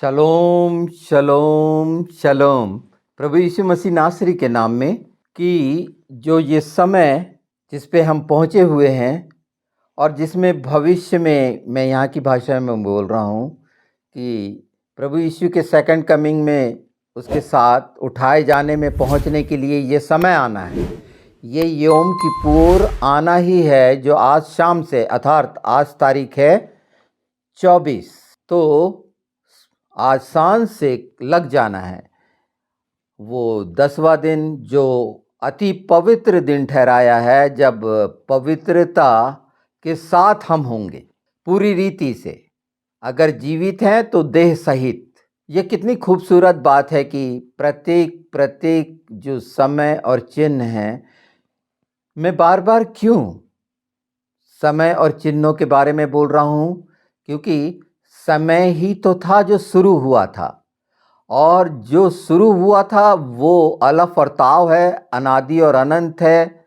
शलोम शलोम शलोम। प्रभु यीशु मसीह नासरी के नाम में कि जो ये समय जिस पे हम पहुँचे हुए हैं और जिसमें भविष्य में मैं यहाँ की भाषा में बोल रहा हूँ कि प्रभु यीशु के सेकंड कमिंग में उसके साथ उठाए जाने में पहुँचने के लिए ये समय आना है। ये योम किपुर आना ही है जो आज शाम से अर्थात आज तारीख है 24, तो आज सांझ से लग जाना है वो 10वां दिन जो अति पवित्र दिन ठहराया है, जब पवित्रता के साथ हम होंगे पूरी रीति से, अगर जीवित हैं तो देह सहित। ये कितनी खूबसूरत बात है कि प्रत्येक जो समय और चिन्ह हैं, मैं बार बार क्यों समय और चिन्हों के बारे में बोल रहा हूँ, क्योंकि समय ही तो था जो शुरू हुआ था, और जो शुरू हुआ था वो अलफ और ताव है, अनादि और अनंत है।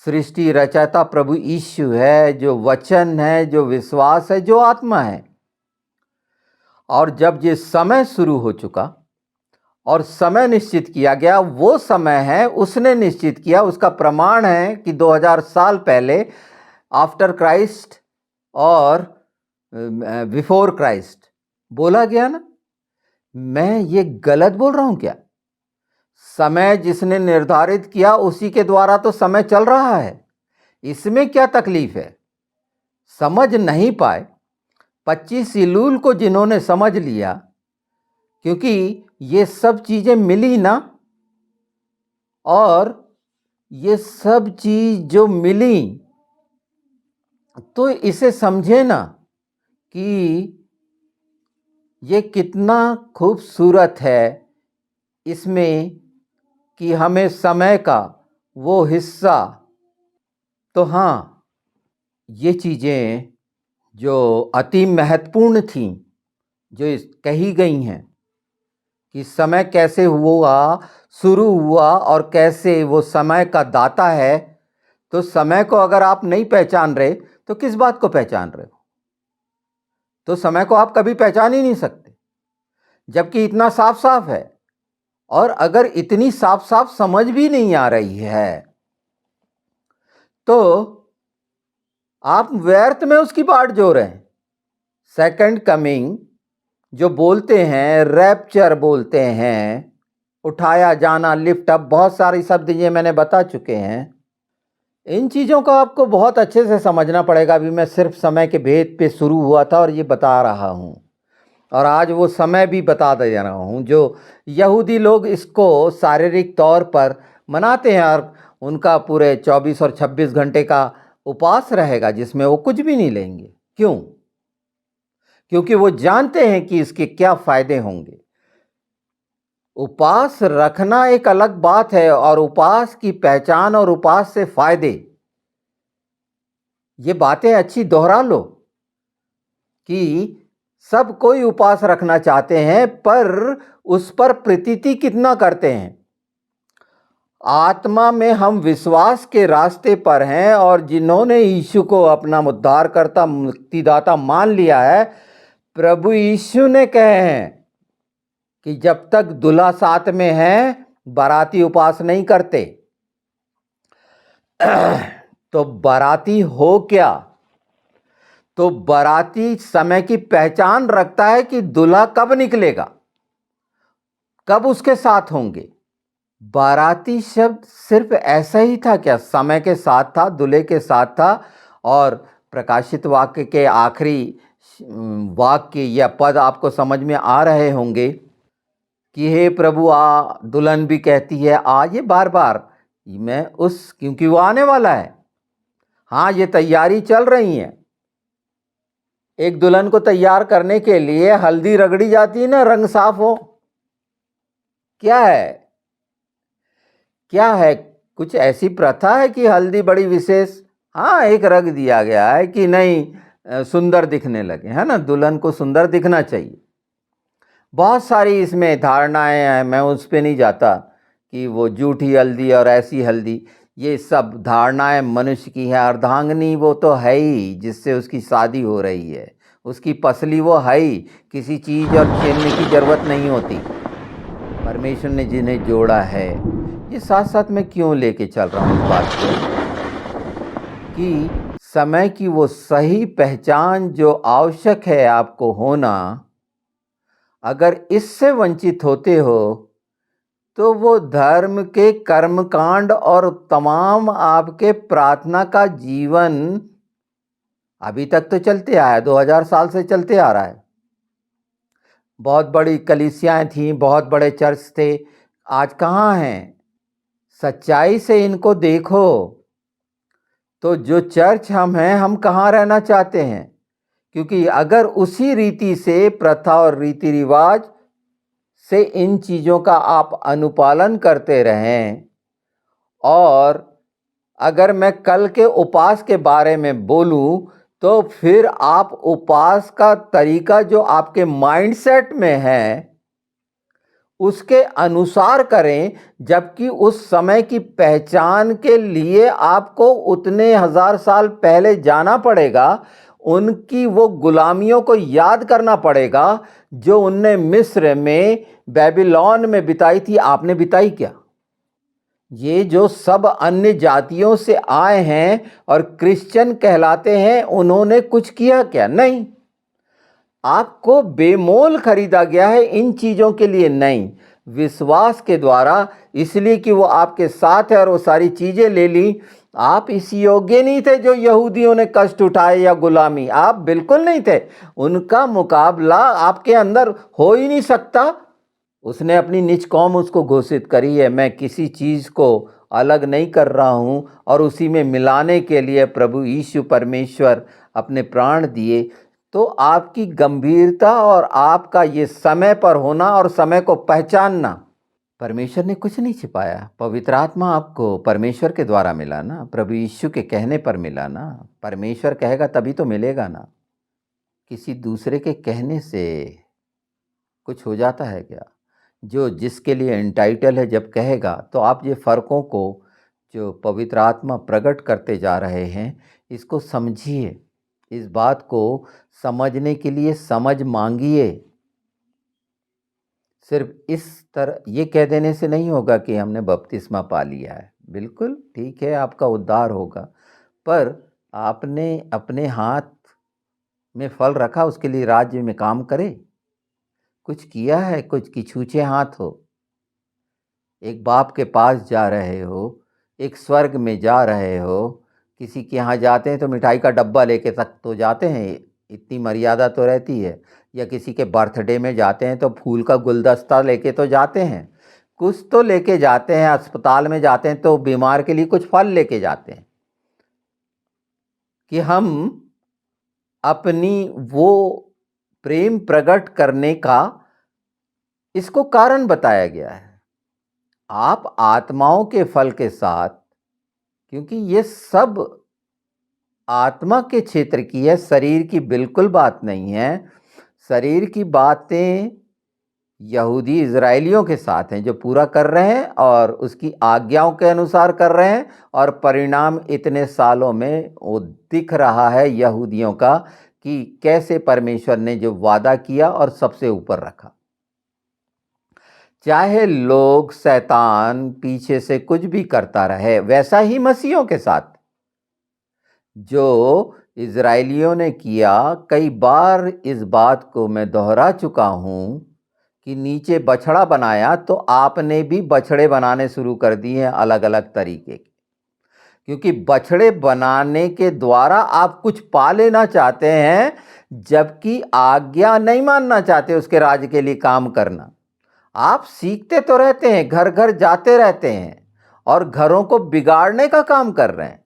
सृष्टि रचयिता प्रभु यीशु है, जो वचन है, जो विश्वास है, जो आत्मा है। और जब ये समय शुरू हो चुका और समय निश्चित किया गया, वो समय है उसने निश्चित किया। उसका प्रमाण है कि 2000 साल पहले आफ्टर क्राइस्ट और बिफोर क्राइस्ट बोला गया ना। मैं ये गलत बोल रहा हूं क्या? समय जिसने निर्धारित किया उसी के द्वारा तो समय चल रहा है, इसमें क्या तकलीफ है? समझ नहीं पाए 25 इलूल को जिन्होंने समझ लिया, क्योंकि ये सब चीजें मिली ना, और ये सब चीज जो मिली तो इसे समझे ना कि ये कितना खूबसूरत है इसमें कि हमें समय का वो हिस्सा। तो हाँ, ये चीज़ें जो अति महत्वपूर्ण थीं, जो कही गई हैं कि समय कैसे हुआ, शुरू हुआ और कैसे वो समय का दाता है, तो समय को अगर आप नहीं पहचान रहे तो किस बात को पहचान रहे हो? तो समय को आप कभी पहचान ही नहीं सकते, जबकि इतना साफ साफ है। और अगर इतनी साफ साफ समझ भी नहीं आ रही है तो आप व्यर्थ में उसकी बाट जो रहे हैं। सेकंड कमिंग जो बोलते हैं, रैप्चर बोलते हैं, उठाया जाना, लिफ्ट अप, बहुत सारी शब्द ये मैंने बता चुके हैं। इन चीज़ों को आपको बहुत अच्छे से समझना पड़ेगा। अभी मैं सिर्फ समय के भेद पे शुरू हुआ था और ये बता रहा हूँ, और आज वो समय भी बता दे रहा हूँ जो यहूदी लोग इसको शारीरिक तौर पर मनाते हैं, और उनका पूरे 24 और 26 घंटे का उपवास रहेगा जिसमें वो कुछ भी नहीं लेंगे। क्यों? क्योंकि वो जानते हैं कि इसके क्या फायदे होंगे। उपवास रखना एक अलग बात है, और उपवास की पहचान और उपवास से फायदे, ये बातें अच्छी दोहरा लो कि सब कोई उपवास रखना चाहते हैं, पर उस पर प्रतीति कितना करते हैं। आत्मा में हम विश्वास के रास्ते पर हैं, और जिन्होंने यीशु को अपना उद्धारकर्ता, मुक्तिदाता मान लिया है, प्रभु यीशु ने कहे हैं कि जब तक दूल्हा साथ में है बाराती उपवास नहीं करते। तो बाराती हो क्या? तो बाराती समय की पहचान रखता है कि दूल्हा कब निकलेगा, कब उसके साथ होंगे। बाराती शब्द सिर्फ ऐसा ही था क्या? समय के साथ था, दूल्हे के साथ था। और प्रकाशित वाक्य के आखिरी वाक्य या पद आपको समझ में आ रहे होंगे कि हे प्रभु आ, दुल्हन भी कहती है आ। ये बार बार मैं उस, क्योंकि वो आने वाला है। हाँ, ये तैयारी चल रही है। एक दुल्हन को तैयार करने के लिए हल्दी रगड़ी जाती है ना, रंग साफ हो। क्या है, क्या है? कुछ ऐसी प्रथा है कि हल्दी बड़ी विशेष? हाँ, एक रग दिया गया है कि नहीं सुंदर दिखने लगे, है ना, दुल्हन को सुंदर दिखना चाहिए। बहुत सारी इसमें धारणाएं हैं, मैं उस पर नहीं जाता कि वो जूठी हल्दी और ऐसी हल्दी, ये सब धारणाएं मनुष्य की हैं। अर्धांगिनी वो तो है ही जिससे उसकी शादी हो रही है, उसकी पसली वो है ही, किसी चीज़ और छीनने की ज़रूरत नहीं होती। परमेश्वर ने जिन्हें जोड़ा है, ये साथ साथ मैं क्यों लेके चल रहा हूँ इस बात को कि समय की वो सही पहचान जो आवश्यक है आपको होना, अगर इससे वंचित होते हो तो वो धर्म के कर्मकांड और तमाम आपके प्रार्थना का जीवन अभी तक तो चलते आया है, 2000 साल से चलते आ रहा है। बहुत बड़ी कलीसियाएं थीं, बहुत बड़े चर्च थे, आज कहाँ हैं? सच्चाई से इनको देखो तो जो चर्च हम हैं, हम कहाँ रहना चाहते हैं? क्योंकि अगर उसी रीति से प्रथा और रीति रिवाज से इन चीज़ों का आप अनुपालन करते रहें, और अगर मैं कल के उपवास के बारे में बोलूं तो फिर आप उपवास का तरीका जो आपके माइंडसेट में है उसके अनुसार करें, जबकि उस समय की पहचान के लिए आपको उतने हजार साल पहले जाना पड़ेगा, उनकी वो गुलामियों को याद करना पड़ेगा जो उनने मिस्र में, बेबीलोन में बिताई थी। आपने बिताई क्या? ये जो सब अन्य जातियों से आए हैं और क्रिश्चियन कहलाते हैं, उन्होंने कुछ किया क्या? नहीं। आपको बेमोल खरीदा गया है इन चीज़ों के लिए नहीं, विश्वास के द्वारा, इसलिए कि वो आपके साथ है और वो सारी चीज़ें ले ली। आप इस योग्य नहीं थे जो यहूदियों ने कष्ट उठाए या गुलामी, आप बिल्कुल नहीं थे। उनका मुकाबला आपके अंदर हो ही नहीं सकता। उसने अपनी निज कौम उसको घोषित करी है, मैं किसी चीज़ को अलग नहीं कर रहा हूँ, और उसी में मिलाने के लिए प्रभु यीशु परमेश्वर अपने प्राण दिए। तो आपकी गंभीरता और आपका ये समय पर होना और समय को पहचानना, परमेश्वर ने कुछ नहीं छिपाया। पवित्र आत्मा आपको परमेश्वर के द्वारा मिला ना, प्रभु यीशु के कहने पर मिला ना। परमेश्वर कहेगा तभी तो मिलेगा ना, किसी दूसरे के कहने से कुछ हो जाता है क्या? जो जिसके लिए एंटाइटल है जब कहेगा, तो आप ये फ़र्कों को जो पवित्र आत्मा प्रकट करते जा रहे हैं, इसको समझिए। इस बात को समझने के लिए समझ मांगिए। सिर्फ इस तरह ये कह देने से नहीं होगा कि हमने बपतिस्मा पा लिया है। बिल्कुल ठीक है, आपका उद्धार होगा, पर आपने अपने हाथ में फल रखा, उसके लिए राज्य में काम करे, कुछ किया है? कुछ कि छूछे हाथ हो? एक बाप के पास जा रहे हो, एक स्वर्ग में जा रहे हो, किसी के यहाँ जाते हैं तो मिठाई का डब्बा लेके तक तो जाते हैं, इतनी मर्यादा तो रहती है। या किसी के बर्थडे में जाते हैं तो फूल का गुलदस्ता लेके तो जाते हैं, कुछ तो लेके जाते हैं। अस्पताल में जाते हैं तो बीमार के लिए कुछ फल लेके जाते हैं, कि हम अपनी वो प्रेम प्रकट करने का इसको कारण बताया गया है। आप आत्माओं के फल के साथ, क्योंकि ये सब आत्मा के क्षेत्र की है, शरीर की बिल्कुल बात नहीं है। शरीर की बातें यहूदी इजराइलियों के साथ हैं जो पूरा कर रहे हैं और उसकी आज्ञाओं के अनुसार कर रहे हैं, और परिणाम इतने सालों में वो दिख रहा है यहूदियों का कि कैसे परमेश्वर ने जो वादा किया और सबसे ऊपर रखा। चाहे लोग, शैतान पीछे से कुछ भी करता रहे, वैसा ही मसीहों के साथ जो इजराइलियों ने किया। कई बार इस बात को मैं दोहरा चुका हूं कि नीचे बछड़ा बनाया तो आपने भी बछड़े बनाने शुरू कर दिए हैं अलग अलग तरीके के, क्योंकि बछड़े बनाने के द्वारा आप कुछ पा लेना चाहते हैं, जबकि आज्ञा नहीं मानना चाहते उसके राज्य के लिए काम करना। आप सीखते तो रहते हैं, घर घर जाते रहते हैं और घरों को बिगाड़ने का काम कर रहे हैं,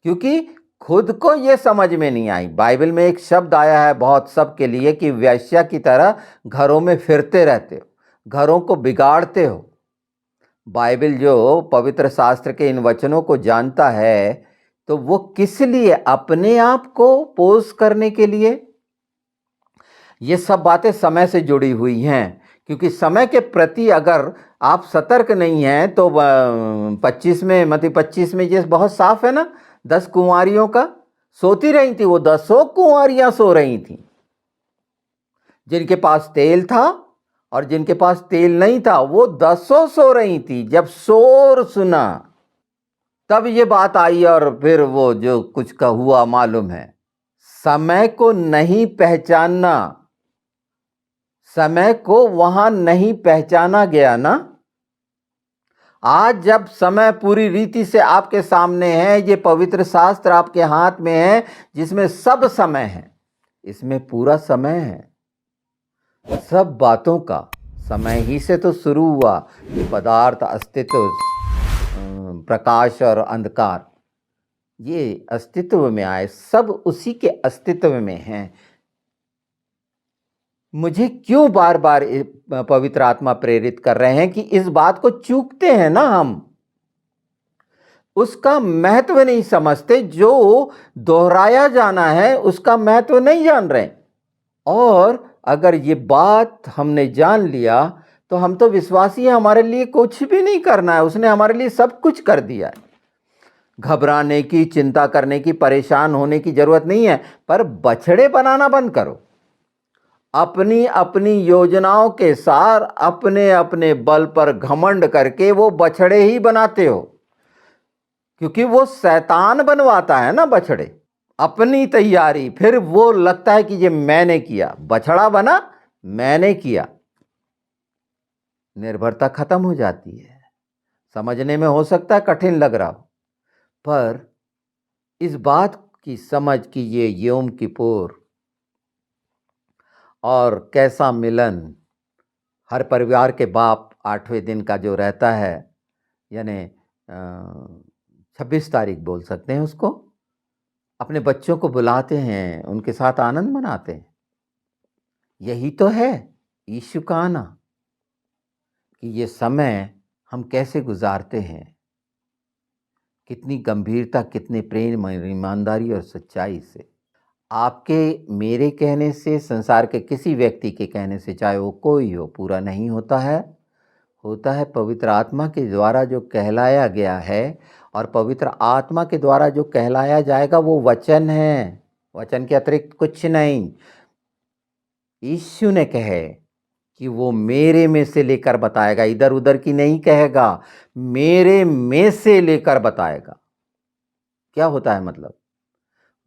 क्योंकि खुद को यह समझ में नहीं आई। बाइबल में एक शब्द आया है बहुत सबके लिए कि वेश्या की तरह घरों में फिरते रहते हो, घरों को बिगाड़ते हो। बाइबल जो पवित्र शास्त्र के इन वचनों को जानता है, तो वो किस लिए? अपने आप को पोष करने के लिए। ये सब बातें समय से जुड़ी हुई हैं, क्योंकि समय के प्रति अगर आप सतर्क नहीं हैं तो 25 में, मतलब 25 में ये बहुत साफ है ना, 10 कुंवारियों का सोती रही थी, वो 10 कुंवारियां सो रही थी। जिनके पास तेल था और जिनके पास तेल नहीं था वो दसों सो रही थी। जब शोर सुना तब ये बात आई और फिर वो जो कुछ का हुआ मालूम है। समय को नहीं पहचानना, समय को वहां नहीं पहचाना गया ना। आज जब समय पूरी रीति से आपके सामने है, ये पवित्र शास्त्र आपके हाथ में है जिसमें सब समय है, इसमें पूरा समय है। सब बातों का समय ही से तो शुरू हुआ। ये पदार्थ, अस्तित्व, प्रकाश और अंधकार, ये अस्तित्व में आए, सब उसी के अस्तित्व में हैं। मुझे क्यों बार बार पवित्र आत्मा प्रेरित कर रहे हैं कि इस बात को चूकते हैं ना, हम उसका महत्व नहीं समझते। जो दोहराया जाना है उसका महत्व नहीं जान रहे। और अगर ये बात हमने जान लिया तो हम तो विश्वासी हैं, हमारे लिए कुछ भी नहीं करना है, उसने हमारे लिए सब कुछ कर दिया है। घबराने की, चिंता करने की, परेशान होने की जरूरत नहीं है। पर बछड़े बनाना बंद करो। अपनी अपनी योजनाओं के साथ अपने अपने बल पर घमंड करके वो बछड़े ही बनाते हो, क्योंकि वो शैतान बनवाता है ना बछड़े। अपनी तैयारी, फिर वो लगता है कि ये मैंने किया, बछड़ा बना, मैंने किया। निर्भरता खत्म हो जाती है। समझने में हो सकता है कठिन लग रहा हो, पर इस बात की समझ कि ये यौम किपुर और कैसा मिलन हर परिवार के बाप 8वें दिन का जो रहता है, यानी 26 तारीख बोल सकते हैं उसको, अपने बच्चों को बुलाते हैं, उनके साथ आनंद मनाते हैं। यही तो है यीशु का आना, कि ये समय हम कैसे गुजारते हैं, कितनी गंभीरता, कितने प्रेम, ईमानदारी और सच्चाई से। आपके मेरे कहने से, संसार के किसी व्यक्ति के कहने से, चाहे वो कोई हो, पूरा नहीं होता है। होता है पवित्र आत्मा के द्वारा जो कहलाया गया है, और पवित्र आत्मा के द्वारा जो कहलाया जाएगा वो वचन है, वचन के अतिरिक्त कुछ नहीं। यीशु ने कहे कि वो मेरे में से लेकर बताएगा, इधर उधर की नहीं कहेगा, मेरे में से लेकर बताएगा। क्या होता है मतलब?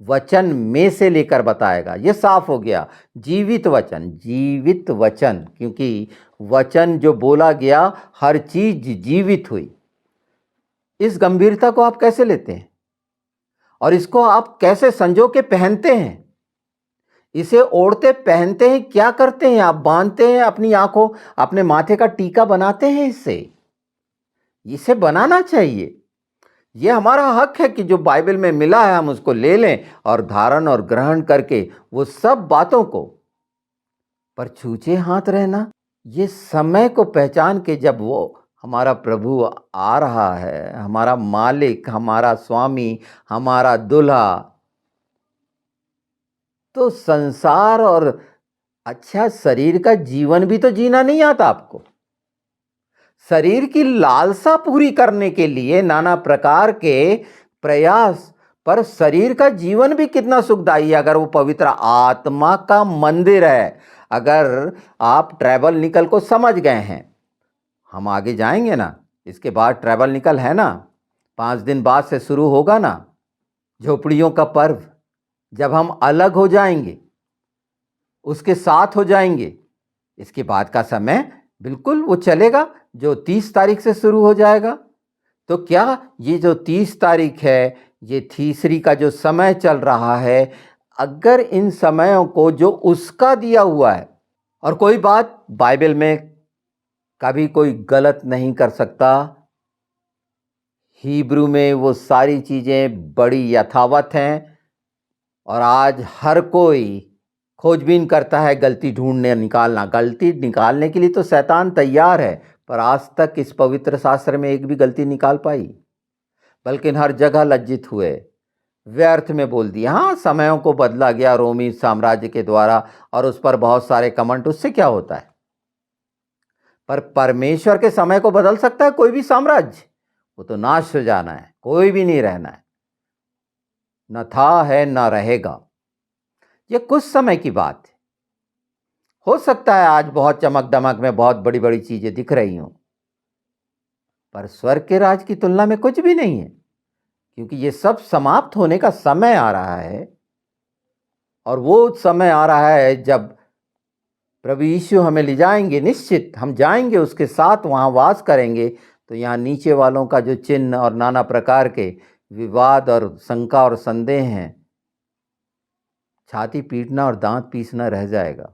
वचन में से लेकर बताएगा। ये साफ हो गया, जीवित वचन, जीवित वचन, क्योंकि वचन जो बोला गया हर चीज जीवित हुई। इस गंभीरता को आप कैसे लेते हैं और इसको आप कैसे संजो के पहनते हैं? इसे ओढ़ते पहनते हैं, क्या करते हैं आप? बांधते हैं अपनी आंखों, अपने माथे का टीका बनाते हैं। इसे बनाना चाहिए। ये हमारा हक है कि जो बाइबल में मिला है हम उसको ले लें और धारण और ग्रहण करके वो सब बातों को, पर छूछे हाथ रहना, ये समय को पहचान के जब वो हमारा प्रभु आ रहा है, हमारा मालिक, हमारा स्वामी, हमारा दूल्हा, तो संसार और अच्छा शरीर का जीवन भी तो जीना नहीं आता आपको। शरीर की लालसा पूरी करने के लिए नाना प्रकार के प्रयास, पर शरीर का जीवन भी कितना सुखदायी है अगर वो पवित्र आत्मा का मंदिर है। अगर आप ट्रैवल निकल को समझ गए हैं, हम आगे जाएंगे ना, इसके बाद ट्रैवल निकल है ना, 5 दिन बाद से शुरू होगा ना झोपड़ियों का पर्व, जब हम अलग हो जाएंगे, उसके साथ हो जाएंगे। इसके बाद का समय बिल्कुल वो चलेगा जो 30 तारीख से शुरू हो जाएगा। तो क्या ये जो 30 तारीख है, ये तीसरी का जो समय चल रहा है, अगर इन समयों को जो उसका दिया हुआ है, और कोई बात बाइबल में कभी कोई गलत नहीं कर सकता, हिब्रू में वो सारी चीज़ें बड़ी यथावत हैं, और आज हर कोई खोजबीन करता है गलती ढूंढने निकालना। गलती निकालने के लिए तो शैतान तैयार है, पर आज तक इस पवित्र शास्त्र में एक भी गलती निकाल पाई? बल्कि हर जगह लज्जित हुए, व्यर्थ में बोल दिया। हाँ, समयों को बदला गया रोमी साम्राज्य के द्वारा, और उस पर बहुत सारे कमेंट, उससे क्या होता है? पर परमेश्वर के समय को बदल सकता है कोई भी साम्राज्य? वो तो नाश हो जाना है, कोई भी नहीं रहना है, न था है न रहेगा। ये कुछ समय की बात है, हो सकता है आज बहुत चमक दमक में बहुत बड़ी बड़ी चीजें दिख रही हों, पर स्वर्ग के राज की तुलना में कुछ भी नहीं है, क्योंकि ये सब समाप्त होने का समय आ रहा है। और वो समय आ रहा है जब प्रभु यीशु हमें ले जाएंगे, निश्चित हम जाएंगे उसके साथ, वहां वास करेंगे। तो यहाँ नीचे वालों का जो चिन्ह और नाना प्रकार के विवाद और शंका और संदेह हैं, छाती पीटना और दांत पीसना रह जाएगा।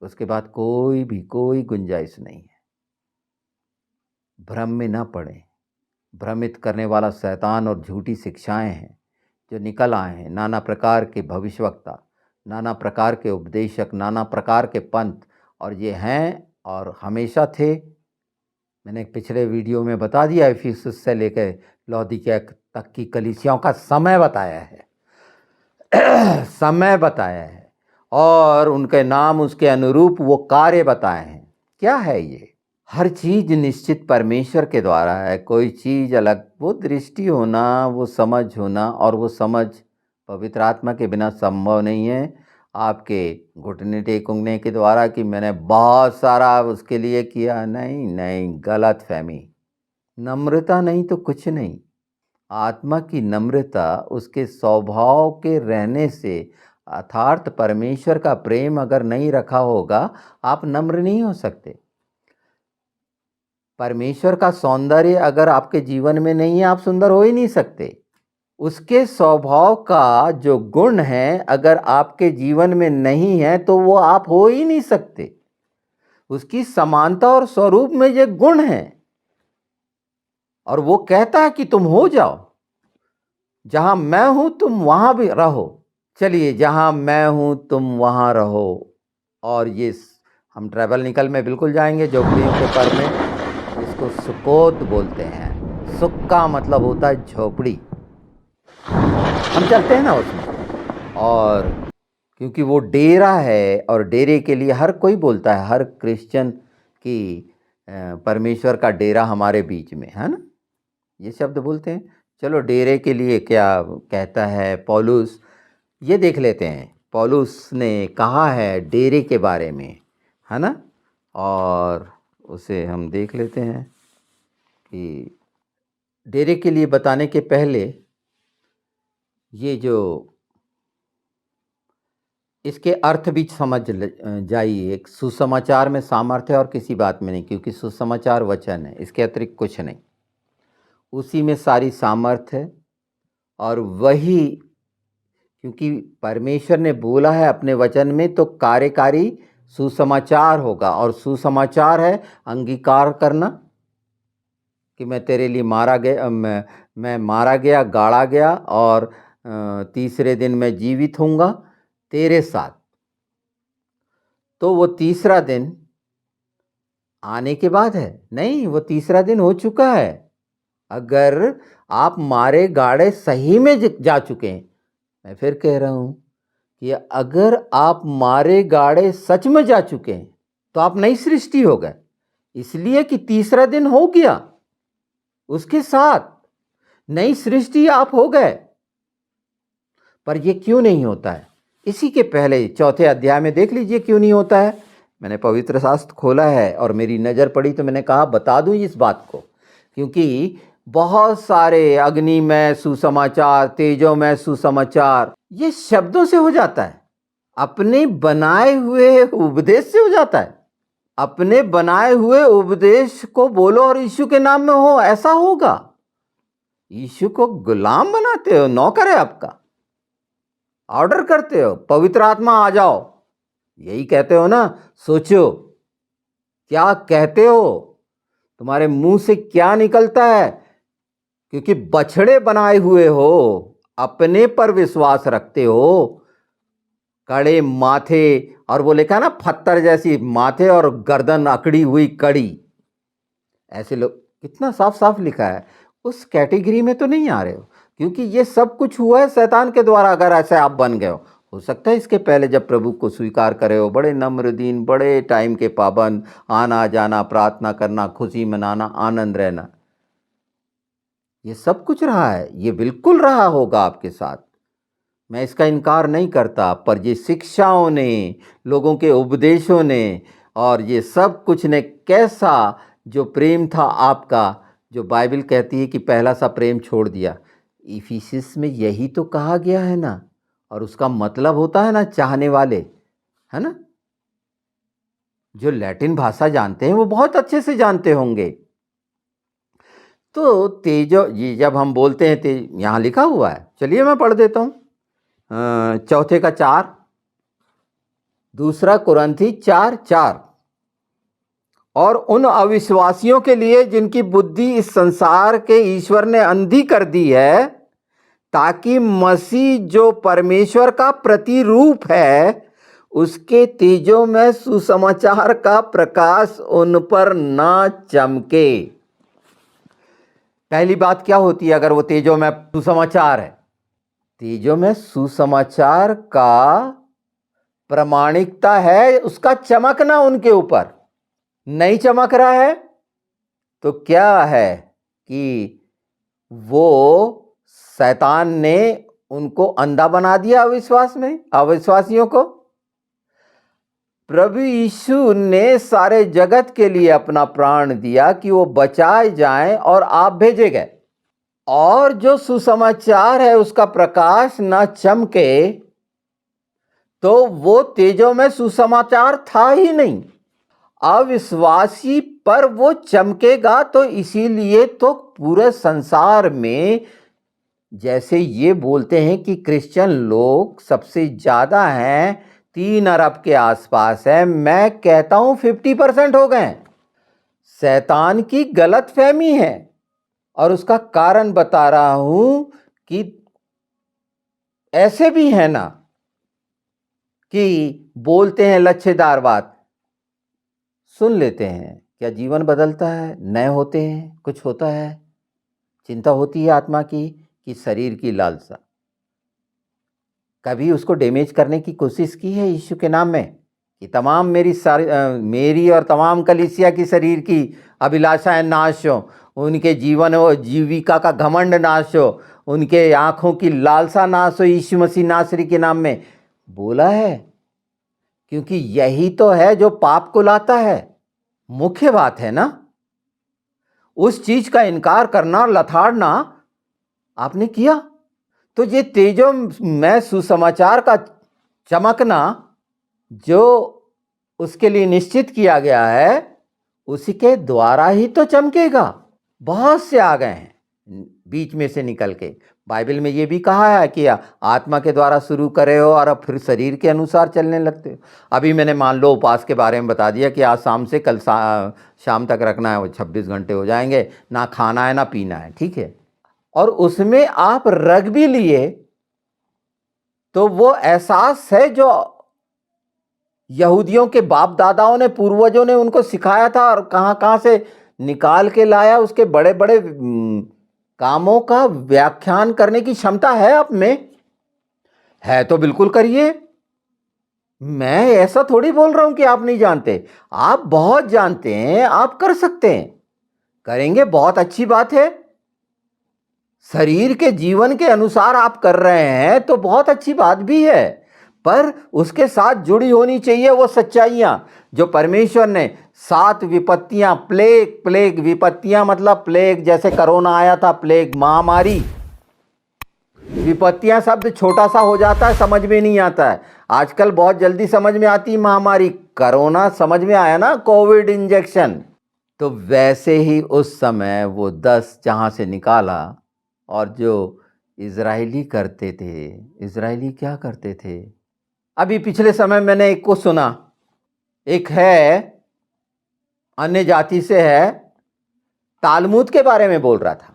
उसके बाद कोई गुंजाइश नहीं है। भ्रम में ना पड़े। भ्रमित करने वाला शैतान और झूठी शिक्षाएं हैं जो निकल आए हैं, नाना प्रकार के भविष्यवक्ता, नाना प्रकार के उपदेशक, नाना प्रकार के पंथ, और ये हैं और हमेशा थे। मैंने पिछले वीडियो में बता दिया, इफिसुस से लेकर लौदीकिया तक की कलीसियाओं का समय बताया है समय बताया है, और उनके नाम उसके अनुरूप वो कार्य बताए हैं। क्या है ये? हर चीज निश्चित परमेश्वर के द्वारा है, कोई चीज अलग। वो दृष्टि होना, वो समझ होना, और वो समझ पवित्र आत्मा के बिना संभव नहीं है। आपके घुटने टेकने के द्वारा कि मैंने बहुत सारा उसके लिए किया, नहीं नहीं, गलत फहमी। नम्रता नहीं तो कुछ नहीं। आत्मा की नम्रता उसके स्वभाव के रहने से, अर्थात परमेश्वर का प्रेम अगर नहीं रखा होगा, आप नम्र नहीं हो सकते। परमेश्वर का सौंदर्य अगर आपके जीवन में नहीं है, आप सुंदर हो ही नहीं सकते। उसके स्वभाव का जो गुण है अगर आपके जीवन में नहीं है, तो वो आप हो ही नहीं सकते। उसकी समानता और स्वरूप में ये गुण है, और वो कहता है कि तुम हो जाओ, जहां मैं हूं तुम वहां भी रहो। चलिए, जहां मैं हूं तुम वहां रहो। और ये हम ट्रैवल निकल में बिल्कुल जाएंगे, झोपड़ियों के पर में, इसको सुकोत बोलते हैं। सुक का मतलब होता है झोपड़ी। हम चलते हैं ना उसमें, और क्योंकि वो डेरा है, और डेरे के लिए हर कोई बोलता है, हर क्रिश्चियन की परमेश्वर का डेरा हमारे बीच में है ना, ये शब्द बोलते हैं। चलो, डेरे के लिए क्या कहता है पौलुस, ये देख लेते हैं। पौलुस ने कहा है डेरे के बारे में, है ना, और उसे हम देख लेते हैं कि डेरे के लिए बताने के पहले ये जो इसके अर्थ भी समझ जाइए। एक सुसमाचार में सामर्थ्य और किसी बात में नहीं, क्योंकि सुसमाचार वचन है, इसके अतिरिक्त कुछ नहीं। उसी में सारी सामर्थ्य है, और वही, क्योंकि परमेश्वर ने बोला है अपने वचन में, तो कार्यकारी सुसमाचार होगा। और सुसमाचार है अंगीकार करना कि मैं तेरे लिए मारा गया, मैं मारा गया, गाड़ा गया, और तीसरे दिन मैं जीवित होऊंगा तेरे साथ। तो वो तीसरा दिन आने के बाद है, नहीं, वो तीसरा दिन हो चुका है। अगर आप मारे गाड़े सही में जा चुके हैं, मैं फिर कह रहा हूं कि अगर आप मारे गाड़े सच में जा चुके हैं, तो आप नई सृष्टि हो गए, इसलिए कि तीसरा दिन हो गया, उसके साथ नई सृष्टि आप हो गए। पर यह क्यों नहीं होता है? इसी के पहले चौथे अध्याय में देख लीजिए क्यों नहीं होता है। मैंने पवित्र शास्त्र खोला है और मेरी नज़र पड़ी, तो मैंने कहा बता दूं इस बात को, क्योंकि बहुत सारे अग्निमय सुसमाचार, तेजोमय सुसमाचार, ये शब्दों से हो जाता है, अपने बनाए हुए उपदेश से हो जाता है। अपने बनाए हुए उपदेश को बोलो और यीशु के नाम में हो, ऐसा होगा। यीशु को गुलाम बनाते हो, नौकर है आपका, ऑर्डर करते हो, पवित्र आत्मा आ जाओ, यही कहते हो ना। सोचो क्या कहते हो, तुम्हारे मुंह से क्या निकलता है, क्योंकि बछड़े बनाए हुए हो, अपने पर विश्वास रखते हो, कड़े माथे, और वो लिखा ना पत्थर जैसी माथे और गर्दन अकड़ी हुई कड़ी, ऐसे लोग, कितना साफ साफ लिखा है। उस कैटेगरी में तो नहीं आ रहे हो, क्योंकि ये सब कुछ हुआ है शैतान के द्वारा। अगर ऐसे आप बन गए हो सकता है इसके पहले जब प्रभु को स्वीकार करे हो, बड़े नम्र दीन, बड़े टाइम के पाबंद, आना जाना, प्रार्थना करना, खुशी मनाना, आनंद रहना, ये सब कुछ रहा है, ये बिल्कुल रहा होगा आपके साथ। मैं इसका इनकार नहीं करता, पर ये शिक्षाओं ने, लोगों के उपदेशों ने और ये सब कुछ ने कैसा जो प्रेम था आपका, जो बाइबल कहती है कि पहला सा प्रेम छोड़ दिया। इफिसियंस में यही तो कहा गया है ना, और उसका मतलब होता है ना चाहने वाले, है ना। जो लैटिन भाषा जानते हैं वो बहुत अच्छे से जानते होंगे। तो तेजो ये जब हम बोलते हैं यहाँ लिखा हुआ है, चलिए मैं पढ़ देता हूँ। चौथे का 4, दूसरा कुरिन्थी 4:4। और उन अविश्वासियों के लिए जिनकी बुद्धि इस संसार के ईश्वर ने अंधी कर दी है, ताकि मसीह जो परमेश्वर का प्रतिरूप है, उसके तेजो में सुसमाचार का प्रकाश उन पर न चमके। पहली बात क्या होती है अगर वो तेजो में सुसमाचार है? तेजो में सुसमाचार का प्रामाणिकता है, उसका चमकना उनके ऊपर नहीं चमक रहा है तो क्या है कि वो शैतान ने उनको अंधा बना दिया अविश्वासियों को। प्रभु यीशु ने सारे जगत के लिए अपना प्राण दिया कि वो बचाए जाएं और आप भेजे गए, और जो सुसमाचार है उसका प्रकाश न चमके तो वो तेजो में सुसमाचार था ही नहीं। अविश्वासी पर वो चमकेगा, तो इसीलिए तो पूरे संसार में जैसे ये बोलते हैं कि क्रिश्चियन लोग सबसे ज़्यादा हैं, 3 अरब के आसपास है, मैं कहता हूँ 50% हो गए। शैतान की गलत फहमी है, और उसका कारण बता रहा हूँ कि ऐसे भी है ना कि बोलते हैं लच्छेदार बात, सुन लेते हैं, क्या जीवन बदलता है? नए होते हैं, कुछ होता है, चिंता होती है आत्मा की कि शरीर की लालसा। कभी उसको डैमेज करने की कोशिश की है यीशु के नाम में कि तमाम मेरी और तमाम कलीसिया की शरीर की अभिलाषाएं नाश हो, उनके जीवन और जीविका का घमंड नाश हो, उनके आंखों की लालसा नाश हो, यीशु मसीह नासरी के नाम में बोला है? क्योंकि यही तो है जो पाप को लाता है। मुख्य बात है ना, उस चीज का इनकार करना, लथाड़ना आपने किया, तो ये तेजो में सुसमाचार का चमकना जो उसके लिए निश्चित किया गया है, उसी के द्वारा ही तो चमकेगा। बहुत से आ गए हैं बीच में से निकल के। बाइबल में ये भी कहा है कि आत्मा के द्वारा शुरू करे हो और अब फिर शरीर के अनुसार चलने लगते हो। अभी मैंने मान लो उपवास के बारे में बता दिया कि आज शाम से कल शाम तक रखना है, वो 26 घंटे हो जाएंगे, ना खाना है ना पीना है, ठीक है। और उसमें आप रख भी लिए तो वो एहसास है जो यहूदियों के बाप दादाओं ने, पूर्वजों ने उनको सिखाया था और कहां कहां से निकाल के लाया, उसके बड़े बड़े कामों का व्याख्यान करने की क्षमता है आप में, है तो बिल्कुल करिए। मैं ऐसा थोड़ी बोल रहा हूं कि आप नहीं जानते, आप बहुत जानते हैं, आप कर सकते हैं, करेंगे, बहुत अच्छी बात है। शरीर के जीवन के अनुसार आप कर रहे हैं तो बहुत अच्छी बात भी है, पर उसके साथ जुड़ी होनी चाहिए वो सच्चाइयां जो परमेश्वर ने 7 विपत्तियां, प्लेग विपत्तियां, मतलब प्लेग जैसे कोरोना आया था, प्लेग महामारी। विपत्तियां शब्द छोटा सा हो जाता है, समझ में नहीं आता है, आजकल बहुत जल्दी समझ में आती है महामारी। कोरोना समझ में आया ना, कोविड इंजेक्शन। तो वैसे ही उस समय वो 10 जहां से निकाला, और जो इजरायली करते थे, इजरायली क्या करते थे? अभी पिछले समय मैंने एक को सुना, एक है अन्य जाति से है, तालमुद के बारे में बोल रहा था।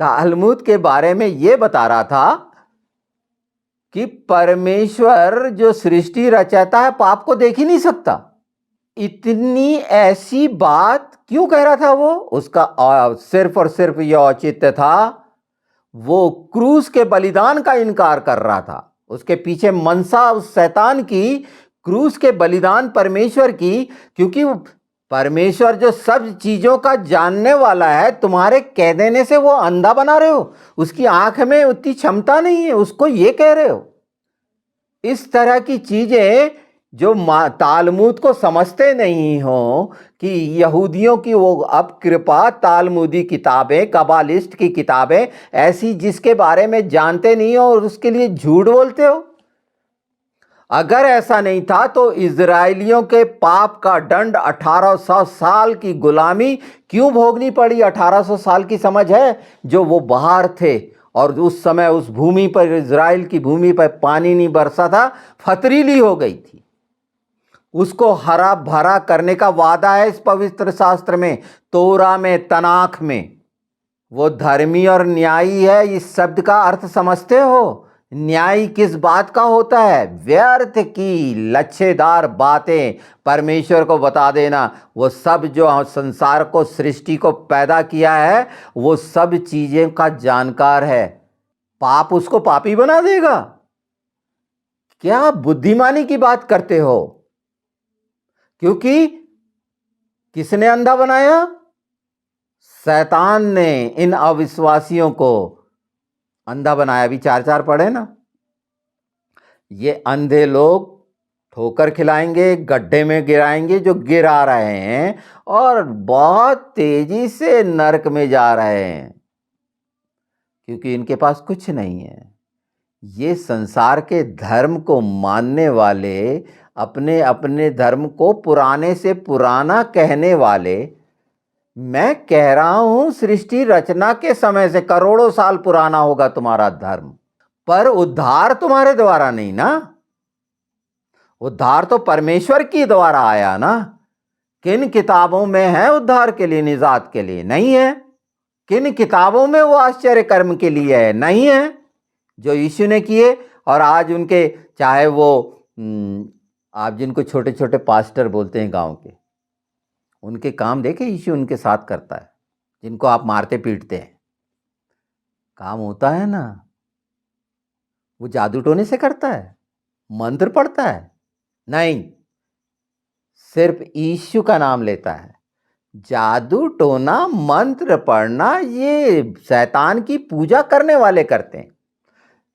तालमुद के बारे में यह बता रहा था कि परमेश्वर जो सृष्टि रचाता है पाप को देख ही नहीं सकता। इतनी ऐसी बात क्यों कह रहा था वो? उसका सिर्फ और सिर्फ यह औचित्य था, वो क्रूस के बलिदान का इनकार कर रहा था। उसके पीछे मनसा उस शैतान की, क्रूस के बलिदान परमेश्वर की, क्योंकि परमेश्वर जो सब चीजों का जानने वाला है, तुम्हारे कह देने से वो अंधा बना रहे हो। उसकी आंख में उतनी क्षमता नहीं है, उसको ये कह रहे हो। इस तरह की चीजें जो तालमुद को समझते नहीं हो कि यहूदियों की वो अब कृपा तालमुदी किताबें, कबालिस्ट की किताबें ऐसी जिसके बारे में जानते नहीं हो और उसके लिए झूठ बोलते हो। अगर ऐसा नहीं था तो इजराइलियों के पाप का दंड 1800 साल की गुलामी क्यों भोगनी पड़ी? 1800 साल की समझ है? जो वो बाहर थे और उस समय उस भूमि पर, इजराइल की भूमि पर पानी नहीं बरसा था, पथरीली हो गई थी। उसको हरा भरा करने का वादा है इस पवित्र शास्त्र में, तोरा में, तनाख में। वो धर्मी और न्यायी है। इस शब्द का अर्थ समझते हो? न्याय किस बात का होता है? व्यर्थ की लच्छेदार बातें परमेश्वर को बता देना। वो सब जो संसार को, सृष्टि को पैदा किया है, वो सब चीजें का जानकार है। पाप उसको पापी बना देगा? क्या बुद्धिमानी की बात करते हो? क्योंकि किसने अंधा बनाया? शैतान ने इन अविश्वासियों को अंधा बनाया। अभी 4:4 पढ़े ना। ये अंधे लोग ठोकर खिलाएंगे, गड्ढे में गिराएंगे जो गिरा रहे हैं, और बहुत तेजी से नरक में जा रहे हैं, क्योंकि इनके पास कुछ नहीं है। ये संसार के धर्म को मानने वाले, अपने अपने धर्म को पुराने से पुराना कहने वाले, मैं कह रहा हूं सृष्टि रचना के समय से करोड़ों साल पुराना होगा तुम्हारा धर्म, पर उद्धार तुम्हारे द्वारा नहीं ना। उद्धार तो परमेश्वर की द्वारा आया ना। किन किताबों में है उद्धार के लिए, निजात के लिए? नहीं है। किन किताबों में वो आश्चर्य कर्म के लिए है? नहीं है। जो यीशु ने किए, और आज उनके, चाहे वो आप जिनको छोटे छोटे पास्टर बोलते हैं गांव के, उनके काम देखे यीशु उनके साथ करता है। जिनको आप मारते पीटते हैं, काम होता है ना। वो जादू टोने से करता है? मंत्र पढ़ता है? नहीं, सिर्फ यीशु का नाम लेता है। जादू टोना, मंत्र पढ़ना, ये शैतान की पूजा करने वाले करते हैं।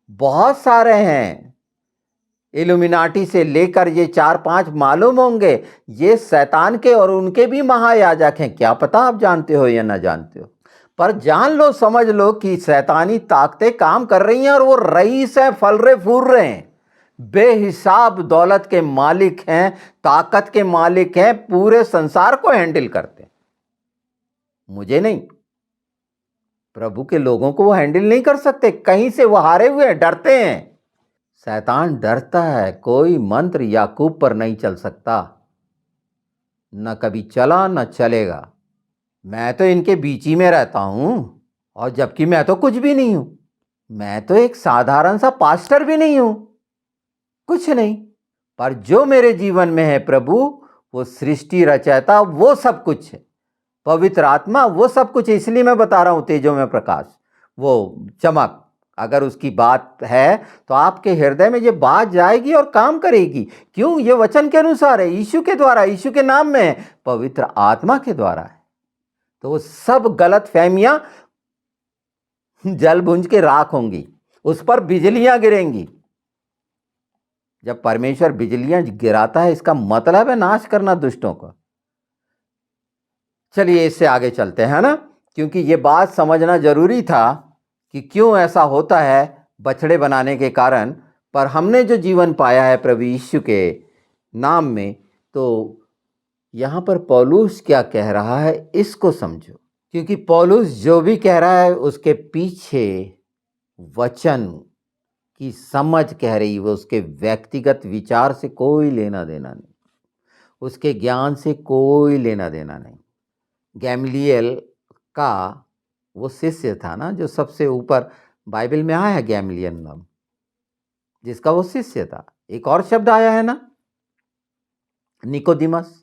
बहुत सारे हैं, इल्यूमिनाटी से लेकर ये 4-5 मालूम होंगे, ये शैतान के और उनके भी महायाजक हैं। क्या पता आप जानते हो या ना जानते हो, पर जान लो, समझ लो कि शैतानी ताकतें काम कर रही हैं और वो रईस हैं, फल रहे फूल रहे हैं, बेहिसाब दौलत के मालिक हैं, ताकत के मालिक हैं, पूरे संसार को हैंडल करते हैं। मुझे नहीं, प्रभु के लोगों को वो हैंडल नहीं कर सकते। कहीं से वो हारे हुए हैं, डरते हैं। शैतान डरता है। कोई मंत्र याकूब पर नहीं चल सकता, न कभी चला न चलेगा। मैं तो इनके बीच ही में रहता हूं, और जबकि मैं तो कुछ भी नहीं हूं। मैं तो एक साधारण सा पास्टर भी नहीं हूं, कुछ नहीं। पर जो मेरे जीवन में है प्रभु, वो सृष्टि रचयिता, वो सब कुछ है। पवित्र आत्मा, वो सब कुछ है। इसलिए मैं बता रहा हूं, तेजों में प्रकाश, वो चमक, अगर उसकी बात है तो आपके हृदय में ये बात जाएगी और काम करेगी। क्यों? ये वचन के अनुसार है, यीशु के द्वारा, यीशु के नाम में है, पवित्र आत्मा के द्वारा है। तो वो सब गलत फहमियां जल भुंज के राख होंगी, उस पर बिजलियां गिरेंगी। जब परमेश्वर बिजलियां गिराता है, इसका मतलब है नाश करना दुष्टों को। चलिए इससे आगे चलते हैं ना, क्योंकि ये बात समझना जरूरी था कि क्यों ऐसा होता है बछड़े बनाने के कारण। पर हमने जो जीवन पाया है प्रभु यीशु के नाम में, तो यहाँ पर पौलुस क्या कह रहा है इसको समझो, क्योंकि पौलुस जो भी कह रहा है उसके पीछे वचन की समझ कह रही है। वो उसके व्यक्तिगत विचार से कोई लेना देना नहीं, उसके ज्ञान से कोई लेना देना नहीं। गैमलियल का वो शिष्य था ना, जो सबसे ऊपर बाइबल में आया है, गैमलियल नाम, जिसका वो शिष्य था। एक और शब्द आया है ना, निकोदिमस,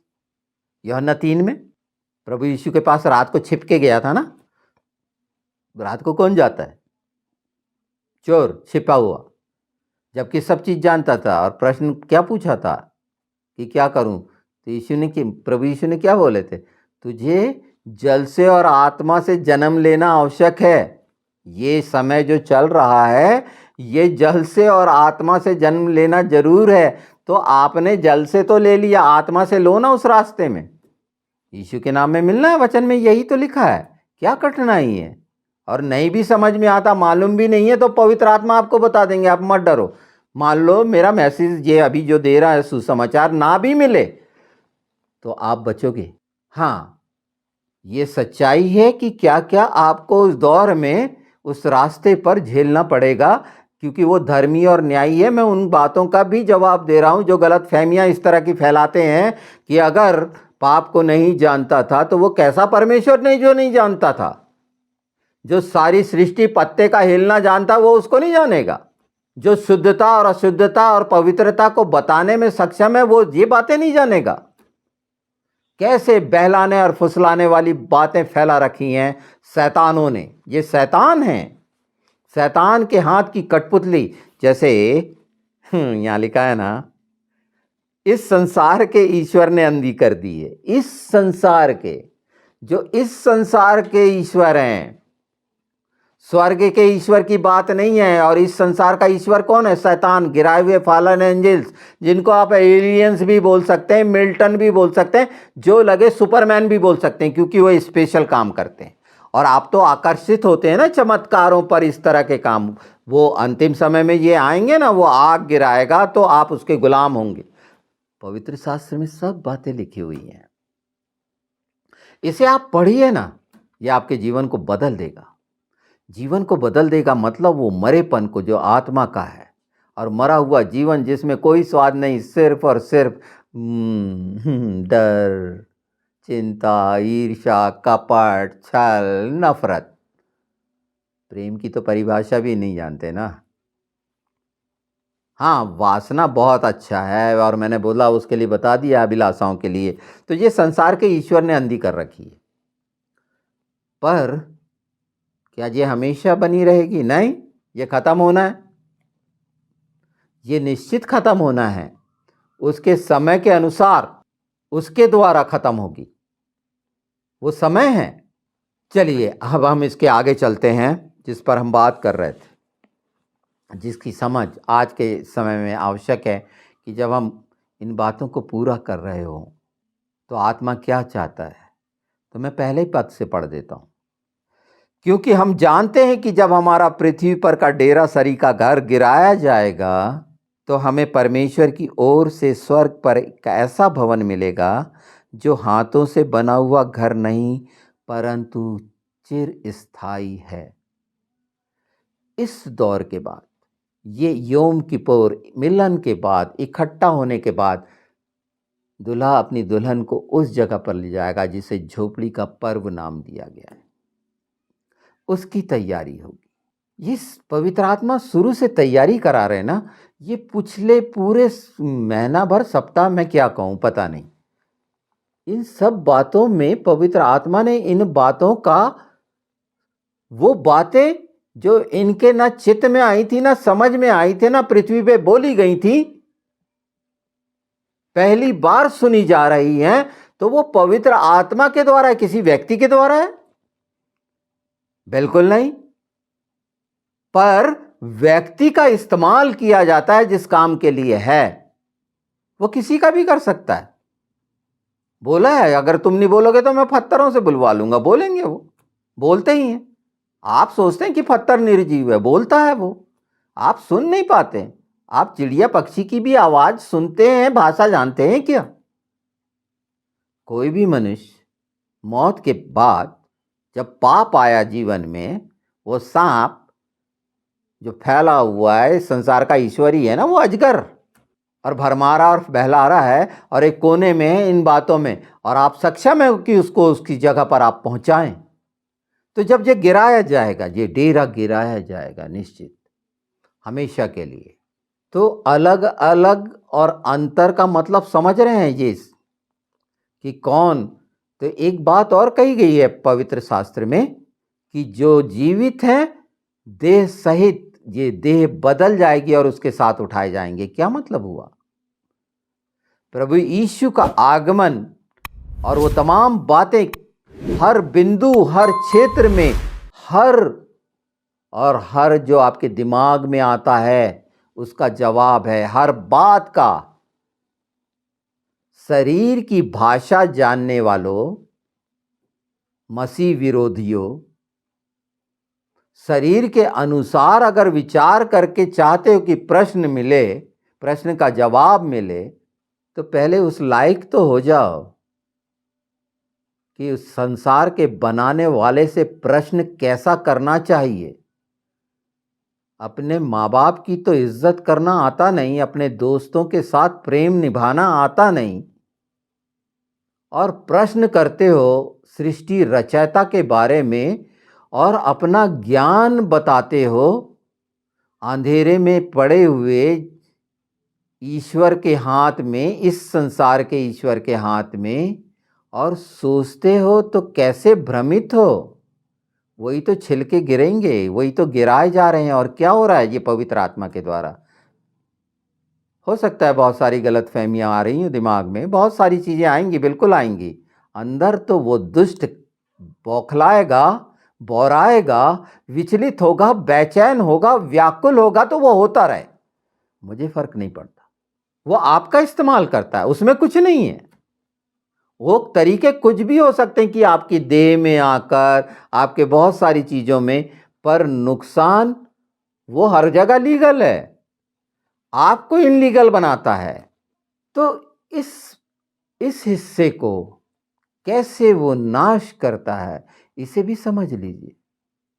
यूहन्ना 3 में। प्रभु यीशु के पास रात को छिप के गया था ना। रात को कौन जाता है? चोर, छिपा हुआ, जबकि सब चीज जानता था। और प्रश्न क्या पूछा था कि क्या करूं, तो प्रभु यीशु ने क्या बोले थे? तुझे जल से और आत्मा से जन्म लेना आवश्यक है। ये समय जो चल रहा है, ये जल से और आत्मा से जन्म लेना जरूर है। तो आपने जल से तो ले लिया, आत्मा से लो ना उस रास्ते में। यीशु के नाम में मिलना है, वचन में यही तो लिखा है। क्या कठिनाई है? और नहीं भी समझ में आता, मालूम भी नहीं है, तो पवित्र आत्मा आपको बता देंगे, आप मत डरो। मान लो मेरा मैसेज ये अभी जो दे रहा है सुसमाचार ना भी मिले तो आप बचोगे। हाँ, ये सच्चाई है कि क्या क्या आपको उस दौर में उस रास्ते पर झेलना पड़ेगा, क्योंकि वो धर्मी और न्यायी है। मैं उन बातों का भी जवाब दे रहा हूं जो गलत फहमियां इस तरह की फैलाते हैं कि अगर पाप को नहीं जानता था तो वो कैसा परमेश्वर नहीं जो नहीं जानता था। जो सारी सृष्टि पत्ते का हिलना जानता वो उसको नहीं जानेगा। जो शुद्धता और अशुद्धता और पवित्रता को बताने में सक्षम है वो ये बातें नहीं जानेगा। कैसे बहलाने और फुसलाने वाली बातें फैला रखी हैं शैतानों ने। ये शैतान हैं, शैतान के हाथ की कठपुतली। जैसे यहां लिखा है ना, इस संसार के ईश्वर ने अंधी कर दी है। इस संसार के, जो इस संसार के ईश्वर हैं, स्वर्ग के ईश्वर की बात नहीं है। और इस संसार का ईश्वर कौन है? शैतान, गिराए हुए फॉलन एंजल्स, जिनको आप एलियंस भी बोल सकते हैं, मिल्टन भी बोल सकते हैं, जो लगे सुपरमैन भी बोल सकते हैं, क्योंकि वो स्पेशल काम करते हैं। और आप तो आकर्षित होते हैं ना चमत्कारों पर, इस तरह के काम। वो अंतिम समय में ये आएंगे ना, वो आग गिराएगा तो आप उसके गुलाम होंगे। पवित्र शास्त्र में सब बातें लिखी हुई हैं। इसे आप पढ़िए ना, ये आपके जीवन को बदल देगा। जीवन को बदल देगा मतलब वो मरेपन को जो आत्मा का है, और मरा हुआ जीवन जिसमें कोई स्वाद नहीं, सिर्फ और सिर्फ डर, चिंता, ईर्ष्या, कपट, छल, नफरत। प्रेम की तो परिभाषा भी नहीं जानते ना। हाँ, वासना बहुत अच्छा है, और मैंने बोला उसके लिए बता दिया, अभिलाषाओं के लिए। तो ये संसार के ईश्वर ने अंधी कर रखी है। पर क्या ये हमेशा बनी रहेगी? नहीं, ये खत्म होना है। ये निश्चित खत्म होना है, उसके समय के अनुसार, उसके द्वारा खत्म होगी। वो समय है। चलिए अब हम इसके आगे चलते हैं, जिस पर हम बात कर रहे थे, जिसकी समझ आज के समय में आवश्यक है कि जब हम इन बातों को पूरा कर रहे हो तो आत्मा क्या चाहता है। तो मैं पहले ही पद से पढ़ देता हूं। क्योंकि हम जानते हैं कि जब हमारा पृथ्वी पर का डेरा सरी का घर गिराया जाएगा तो हमें परमेश्वर की ओर से स्वर्ग पर एक ऐसा भवन मिलेगा जो हाथों से बना हुआ घर नहीं परंतु चिर स्थायी है। इस दौर के बाद, ये योम किपोर मिलन के बाद, इकट्ठा होने के बाद, दूल्हा अपनी दुल्हन को उस जगह पर ले जाएगा जिसे झोपड़ी का पर्व नाम दिया गया है। उसकी तैयारी होगी। इस पवित्र आत्मा शुरू से तैयारी करा रहे ना। ये पिछले पूरे महीना भर, सप्ताह में क्या कहूँ पता नहीं, इन सब बातों में पवित्र आत्मा ने इन बातों का, वो बातें जो इनके ना चित्त में आई थी, ना समझ में आई थी, ना पृथ्वी पे बोली गई थी, पहली बार सुनी जा रही हैं, तो वो पवित्र आत्मा के द्वारा है, किसी व्यक्ति के द्वारा है? बिल्कुल नहीं। पर व्यक्ति का इस्तेमाल किया जाता है जिस काम के लिए है, वो किसी का भी कर सकता है। बोला है, अगर तुम नहीं बोलोगे तो मैं पत्थरों से बुलवा लूंगा, बोलेंगे, वो बोलते ही हैं। आप सोचते हैं कि पत्थर निर्जीव है, बोलता है वो। आप सुन नहीं पाते। आप चिड़िया पक्षी की भी आवाज सुनते हैं, भाषा जानते हैं क्या? कोई भी मनुष्य मौत के बाद जब पाप आया जीवन में, वो सांप जो फैला हुआ है, संसार का ईश्वरी है ना, वो अजगर, और भरमारा और बहला रहा है, और एक कोने में है इन बातों में, और आप सक्षम है कि उसको उसकी जगह पर आप पहुंचाएं। तो जब ये गिराया जाएगा, ये डेरा गिराया जाएगा निश्चित हमेशा के लिए। तो अलग अलग और अंतर का मतलब समझ रहे हैं ये कि कौन। तो एक बात और कही गई है पवित्र शास्त्र में कि जो जीवित हैं देह सहित, ये देह बदल जाएगी और उसके साथ उठाए जाएंगे। क्या मतलब हुआ? प्रभु यीशु का आगमन और वो तमाम बातें हर बिंदु, हर क्षेत्र में, हर जो आपके दिमाग में आता है उसका जवाब है। हर बात का शरीर की भाषा जानने वालों, मसीह विरोधियों, शरीर के अनुसार अगर विचार करके चाहते हो कि प्रश्न का जवाब मिले, तो पहले उस लायक तो हो जाओ कि उस संसार के बनाने वाले से प्रश्न कैसा करना चाहिए। अपने माँ बाप की तो इज्जत करना आता नहीं, अपने दोस्तों के साथ प्रेम निभाना आता नहीं, और प्रश्न करते हो सृष्टि रचयिता के बारे में और अपना ज्ञान बताते हो अंधेरे में पड़े हुए ईश्वर के हाथ में, इस संसार के ईश्वर के हाथ में, और सोचते हो तो कैसे भ्रमित हो। वही तो छिलके गिरेंगे, वही तो गिराए जा रहे हैं। और क्या हो रहा है ये पवित्र आत्मा के द्वारा? हो सकता है बहुत सारी गलत फहमियाँ आ रही हैं दिमाग में, बहुत सारी चीज़ें आएंगी, बिल्कुल आएंगी। अंदर तो वो दुष्ट बौखलाएगा, बौराएगा, विचलित होगा, बेचैन होगा, व्याकुल होगा, तो वो होता रहे, मुझे फर्क नहीं पड़ता। वो आपका इस्तेमाल करता है, उसमें कुछ नहीं है। वो तरीके कुछ भी हो सकते हैं कि आपकी देह में आकर, आपके बहुत सारी चीज़ों में, पर नुकसान वो हर जगह लीगल है, आपको इनलीगल बनाता है। तो इस हिस्से को कैसे वो नाश करता है, इसे भी समझ लीजिए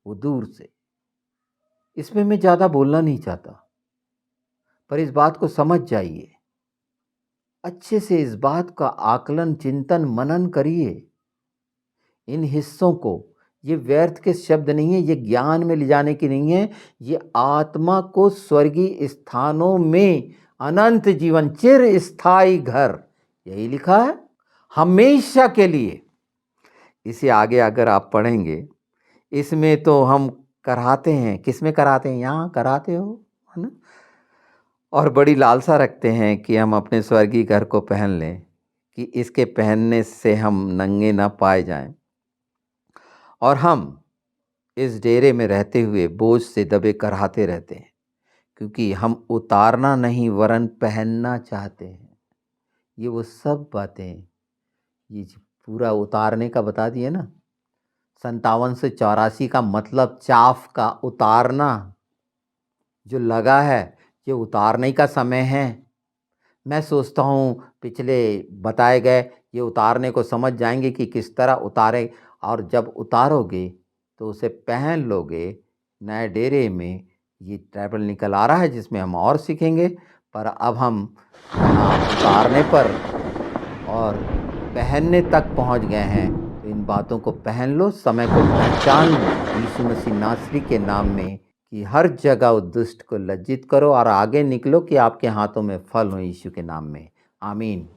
वो दूर से। इसमें मैं ज़्यादा बोलना नहीं चाहता, पर इस बात को समझ जाइए, अच्छे से इस बात का आकलन, चिंतन, मनन करिए। इन हिस्सों को, ये व्यर्थ के शब्द नहीं है, ये ज्ञान में ले जाने की नहीं है, ये आत्मा को स्वर्गीय स्थानों में अनंत जीवन, चिर स्थायी घर, यही लिखा है हमेशा के लिए। इसे आगे अगर आप पढ़ेंगे, इसमें तो हम कराते हैं, किसमें कराते हैं? यहाँ कराते हो, है ना? और बड़ी लालसा रखते हैं कि हम अपने स्वर्गीय घर को पहन लें, कि इसके पहनने से हम नंगे ना पाए जाएं, और हम इस डेरे में रहते हुए बोझ से दबे कराहते रहते हैं, क्योंकि हम उतारना नहीं वरन पहनना चाहते हैं। ये वो सब बातें, ये पूरा उतारने का बता दिए ना। 57 से 84 का मतलब चाफ का उतारना जो लगा है, ये उतारने का समय है। मैं सोचता हूँ पिछले बताए गए ये उतारने को समझ जाएंगे कि किस तरह उतारे, और जब उतारोगे तो उसे पहन लोगे नए डेरे में। ये ट्रैवल निकल आ रहा है जिसमें हम और सीखेंगे, पर अब हम उतारने पर और पहनने तक पहुंच गए हैं। तो इन बातों को पहन लो, समय को पहचान लो यीशु मसीह नासरी के नाम में, कि हर जगह उस दुष्ट को लज्जित करो और आगे निकलो कि आपके हाथों में फल हो यीशु के नाम में। आमीन।